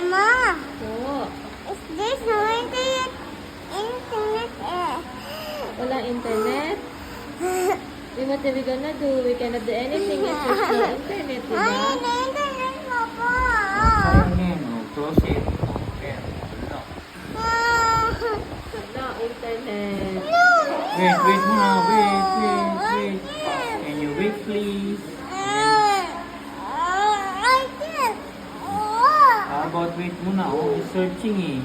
Mama, So, is this no internet? Internet wala internet. Then what are we gonna do? We cannot do anything if there's no internet, Ay, diba? na internet, Papa. Ayan, close it. Ayan, lock. No internet. No. Wait muna. Wait. Can you wait, please? I can't. How about wait muna? Oh, he's searching eh.